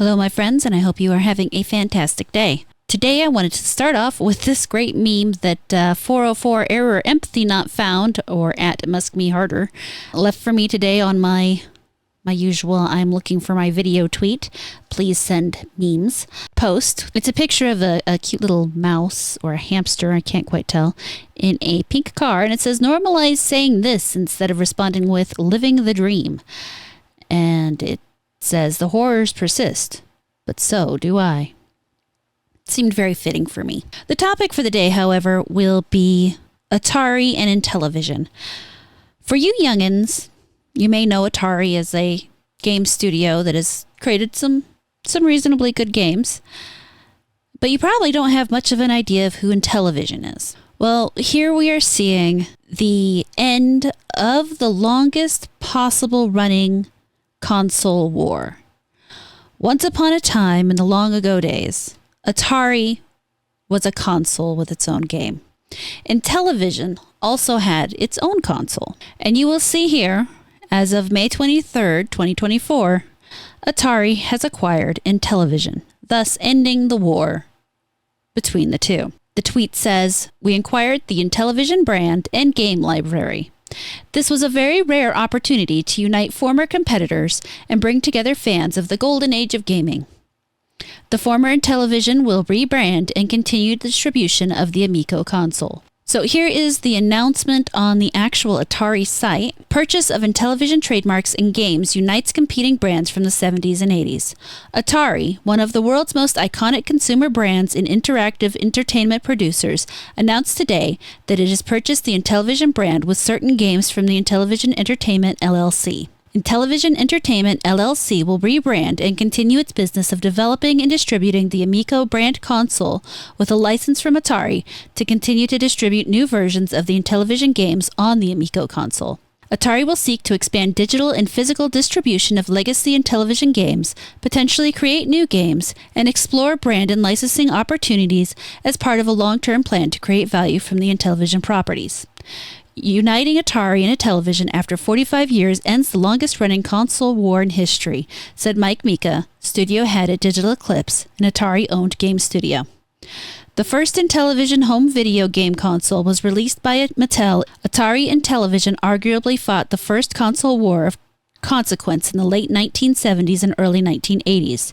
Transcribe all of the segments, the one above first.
Hello, my friends, and I hope you are having a fantastic day. Today, I wanted to start off with this great meme that 404 error empathy not found, or at Musk Me Harder, left for me today on my usual I'm looking for my video tweet. Please send memes post. It's a picture of a cute little mouse or a hamster, I can't quite tell, in a pink car, and it says normalize saying this instead of responding with living the dream. And it says the horrors persist, but so do I. It seemed very fitting for me. The topic for the day, however, will be Atari and Intellivision. For you youngins, you may know Atari as a game studio that has created some reasonably good games, but you probably don't have much of an idea of who Intellivision is. Well, here we are seeing the end of the longest possible running console war. Once upon a time in the long ago days, Atari was a console with its own game. Intellivision also had its own console. And you will see here, as of May 23rd, 2024, Atari has acquired Intellivision, thus ending the war between the two. The tweet says, "We acquired the Intellivision brand and game library. This was a very rare opportunity to unite former competitors and bring together fans of the golden age of gaming. The former Intellivision will rebrand and continue the distribution of the Amico console." So here is the announcement on the actual Atari site. Purchase of Intellivision trademarks and games unites competing brands from the 70s and 80s. Atari, one of the world's most iconic consumer brands and interactive entertainment producers, announced today that it has purchased the Intellivision brand with certain games from the Intellivision Entertainment LLC. Intellivision Entertainment LLC will rebrand and continue its business of developing and distributing the Amico brand console with a license from Atari to continue to distribute new versions of the Intellivision games on the Amico console. Atari will seek to expand digital and physical distribution of legacy Intellivision games, potentially create new games, and explore brand and licensing opportunities as part of a long-term plan to create value from the Intellivision properties. Uniting Atari and Intellivision after 45 years ends the longest-running console war in history, said Mike Mika, studio head at Digital Eclipse, an Atari-owned game studio. The first Intellivision home video game console was released by Mattel. Atari and Intellivision arguably fought the first console war of consequence in the late 1970s and early 1980s.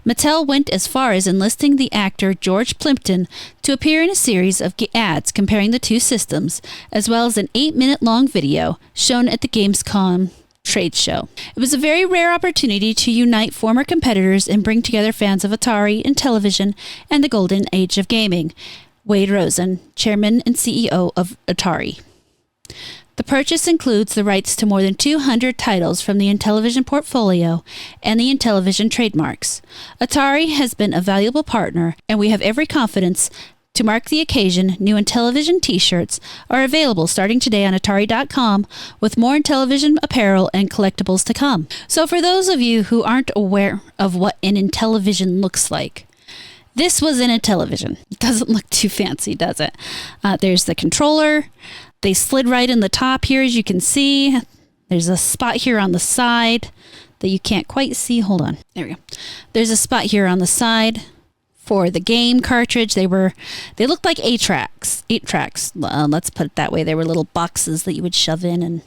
Mattel went as far as enlisting the actor George Plimpton to appear in a series of ads comparing the two systems, as well as an 8-minute-long video shown at the Gamescom trade show. It was a very rare opportunity to unite former competitors and bring together fans of Atari, Intellivision, and the golden age of gaming. Wade Rosen, chairman and CEO of Atari. The purchase includes the rights to more than 200 titles from the Intellivision portfolio and the Intellivision trademarks. Atari has been a valuable partner, and we have every confidence to mark the occasion. New Intellivision t-shirts are available starting today on Atari.com, with more Intellivision apparel and collectibles to come. So for those of you who aren't aware of what an Intellivision looks like, this was an Intellivision. It doesn't look too fancy, does it? There's the controller. They slid right in the top here, as you can see. There's a spot here on the side that you can't quite see. Hold on. There we go. There's a spot here on the side for the game cartridge. They looked like 8 tracks. Let's put it that way. They were little boxes that you would shove in and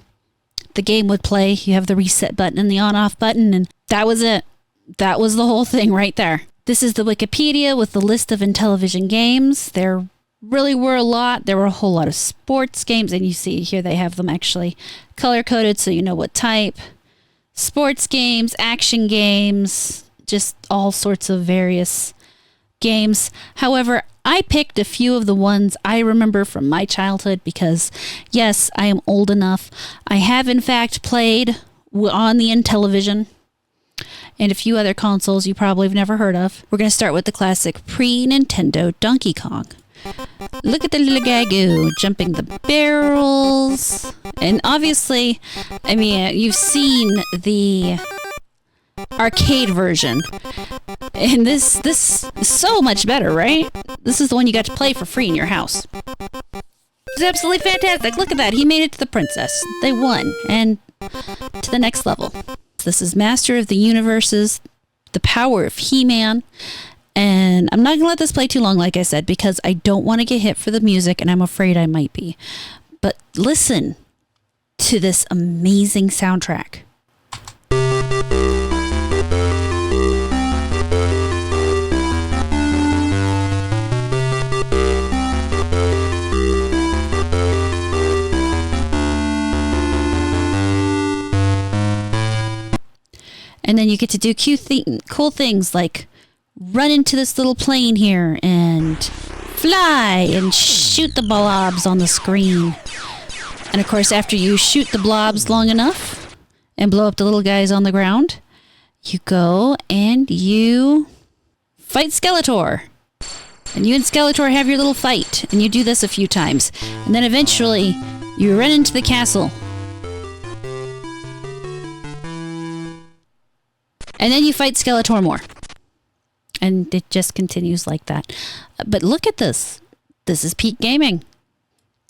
the game would play. You have the reset button and the on-off button, and that was it. That was the whole thing right there. This is the Wikipedia with the list of Intellivision games. There really were a lot. There were a whole lot of sports games, and you see here they have them actually color-coded so you know what type. Sports games, action games, just all sorts of various games. However, I picked a few of the ones I remember from my childhood because, yes, I am old enough. I have, in fact, played on the Intellivision and a few other consoles you probably have never heard of. We're going to start with the classic pre-Nintendo Donkey Kong. Look at the little gagoo jumping the barrels. And obviously, I mean, you've seen the arcade version. And this is so much better, right? This is the one you got to play for free in your house. It's absolutely fantastic. Look at that. He made it to the princess. They won. And to the next level. This is Master of the Universes the power of He-Man. And I'm not going to let this play too long, like I said, because I don't want to get hit for the music, and I'm afraid I might be. But listen to this amazing soundtrack. And then you get to do cool things like run into this little plane here and fly and shoot the blobs on the screen. And of course, after you shoot the blobs long enough and blow up the little guys on the ground, you go and you fight Skeletor. And you and Skeletor have your little fight. And you do this a few times. And then eventually, you run into the castle. And then you fight Skeletor more. And it just continues like that. But look at this. This is peak gaming.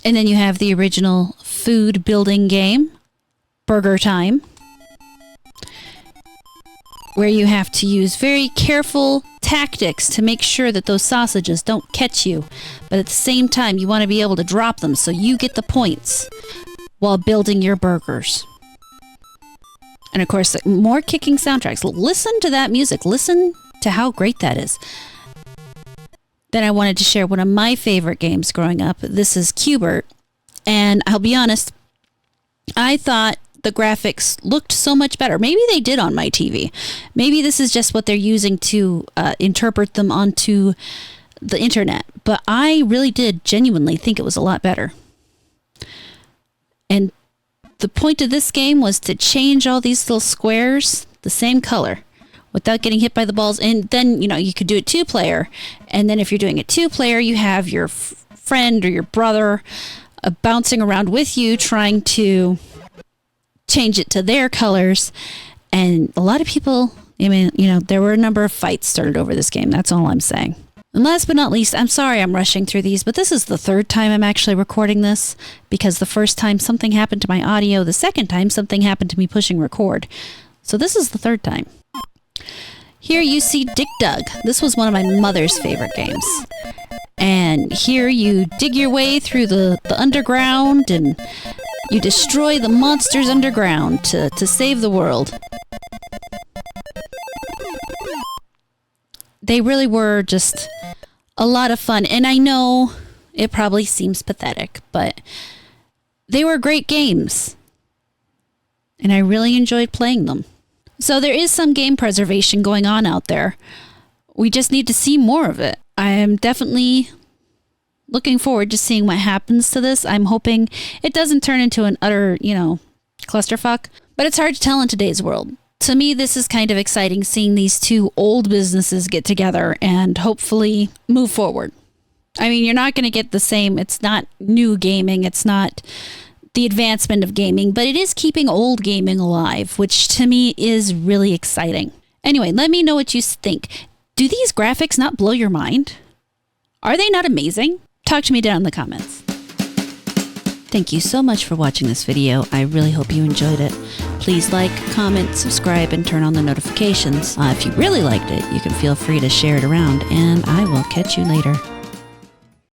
And then you have the original food building game, Burger Time, where you have to use very careful tactics to make sure that those sausages don't catch you. But at the same time, you want to be able to drop them so you get the points while building your burgers. And of course, more kicking soundtracks. Listen to that music. Listen to how great that is. Then I wanted to share one of my favorite games growing up. This is Q*bert. And I'll be honest, I thought the graphics looked so much better. Maybe they did on my TV. Maybe this is just what they're using to interpret them onto the internet. But I really did genuinely think it was a lot better. And the point of this game was to change all these little squares the same color without getting hit by the balls. And then, you could do it 2-player. And then if you're doing it 2-player, you have your friend or your brother bouncing around with you trying to change it to their colors. And a lot of people, there were a number of fights started over this game. That's all I'm saying. And last but not least, I'm sorry I'm rushing through these, but this is the third time I'm actually recording this, because the first time something happened to my audio, the second time something happened to me pushing record. So this is the third time. Here you see Dig Dug. This was one of my mother's favorite games. And here you dig your way through the underground, and you destroy the monsters underground to save the world. They really were just a lot of fun. And I know it probably seems pathetic, but they were great games. And I really enjoyed playing them. So there is some game preservation going on out there. We just need to see more of it. I am definitely looking forward to seeing what happens to this. I'm hoping it doesn't turn into an utter, clusterfuck. But it's hard to tell in today's world. To me, this is kind of exciting, seeing these two old businesses get together and hopefully move forward. I mean, you're not going to get the same. It's not new gaming. It's not the advancement of gaming, but it is keeping old gaming alive, which to me is really exciting. Anyway, let me know what you think. Do these graphics not blow your mind? Are they not amazing? Talk to me down in the comments. Thank you so much for watching this video. I really hope you enjoyed it. Please like, comment, subscribe, and turn on the notifications. If you really liked it, you can feel free to share it around, and I will catch you later.